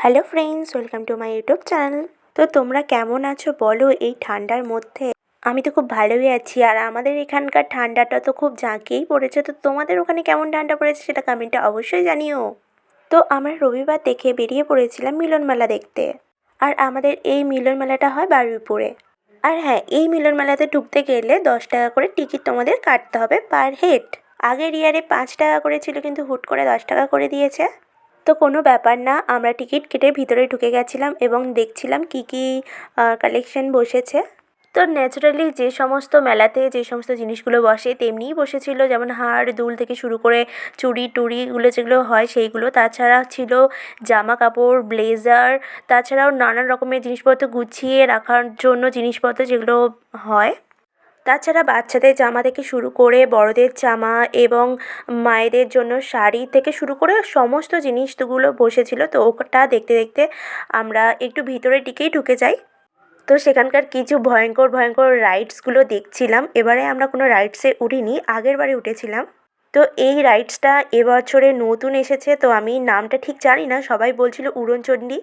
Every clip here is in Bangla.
Hello friends, welcome to my YouTube channel. তো তোমরা কেমন আছো বলো এই ঠান্ডার মধ্যে? আমি তো খুব ভালোই আছি। আর আমাদের এখানকার ঠান্ডাটা তো খুব জাঁকিয়েই পড়েছে। তো তোমাদের ওখানে কেমন ঠান্ডা পড়েছে সেটা কমেন্টে অবশ্যই জানিও। তো আমরা রবিবার দেখে বেরিয়ে পড়েছিলাম মিলন মেলা দেখতে। আর আমাদের এই মিলন মেলাটা হয় বারুইপুরে। আর হ্যাঁ, এই মিলন মেলাতে ঢুকতে গেলে 10 টাকা করে টিকিট তোমাদের কাটতে হবে পার হেড। আগের ইয়ারে 5 টাকা করে ছিল, কিন্তু হুট করে 10 টাকা করে দিয়েছে। তো কোনো ব্যাপার না, আমরা টিকিট কেটে ভিতরে ঢুকে গেছিলাম এবং দেখছিলাম কী কী কালেকশন বসেছে। তো ন্যাচারালি যে সমস্ত মেলাতে যে সমস্ত জিনিসগুলো বসে তেমনিই বসেছিল, যেমন হার দুল থেকে শুরু করে চুড়ি টুড়িগুলো যেগুলো হয় সেইগুলো। তাছাড়া ছিল জামা কাপড়, ব্লেজার, তাছাড়াও নানান রকমের জিনিসপত্র গুছিয়ে রাখার জন্য জিনিসপত্র যেগুলো হয়। তাছাড়া বাচ্চাদের জামা থেকে শুরু করে বড়দের জামা এবং মায়েদের জন্য শাড়ি থেকে শুরু করে সমস্ত জিনিসগুলো বসেছিল। তো ওটা দেখতে দেখতে আমরা একটু ভিতরের দিকেই ঢুকে যাই। তো সেখানকার কিছু ভয়ঙ্কর ভয়ঙ্কর রাইডসগুলো দেখছিলাম। এবারে আমরা কোনো রাইডসে উঠিনি, আগের বারে উঠেছিলাম। তো এই রাইডসটা এবছরে নতুন এসেছে, তো আমি নামটা ঠিক জানি না। সবাই বলছিল উড়নচণ্ডী।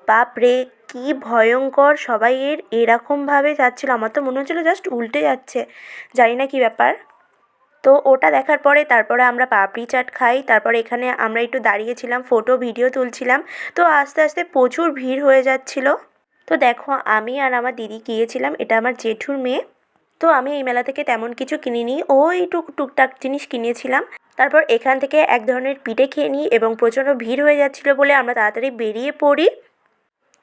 বাপরে কী ভয়ঙ্কর! সবাই এরকমভাবে যাচ্ছিল, আমার তো মনে হচ্ছিলো জাস্ট উল্টে যাচ্ছে। জানি না কী ব্যাপার। তো ওটা দেখার পরে তারপরে আমরা পাপড়ি চাট খাই। তারপরে এখানে আমরা একটু দাঁড়িয়েছিলাম, ফটো ভিডিও তুলছিলাম। তো আস্তে আস্তে প্রচুর ভিড় হয়ে যাচ্ছিল। তো দেখো, আমি আর আমার দিদি গিয়েছিলাম, এটা আমার জেঠুর মেয়ে। তো আমি এই মেলা থেকে তেমন কিছু কিনিনি, ওই টুকটাক জিনিস কিনেছিলাম। তারপর এখান থেকে এক ধরনের পিঠে খেয়ে নিই এবং প্রচণ্ড ভিড় হয়ে যাচ্ছিলো বলে আমরা তাড়াতাড়ি বেরিয়ে পড়ি।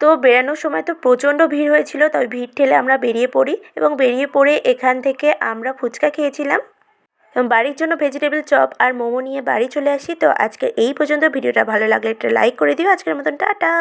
তো বেরানোর সময় তো প্রচণ্ড ভিড় হয়েছিল, তবে ভিড় ঠেলে আমরা বেরিয়ে পড়ি এবং বেরিয়ে পড়ে এখান থেকে আমরা ফুচকা খেয়েছিলাম। বাড়ির জন্য ভেজিটেবল চপ আর মোমো নিয়ে বাড়ি চলে আসি। তো আজকে এই পর্যন্ত। ভিডিওটা ভালো লাগলে একটা লাইক করে দিও। আজকের মতন টাটা।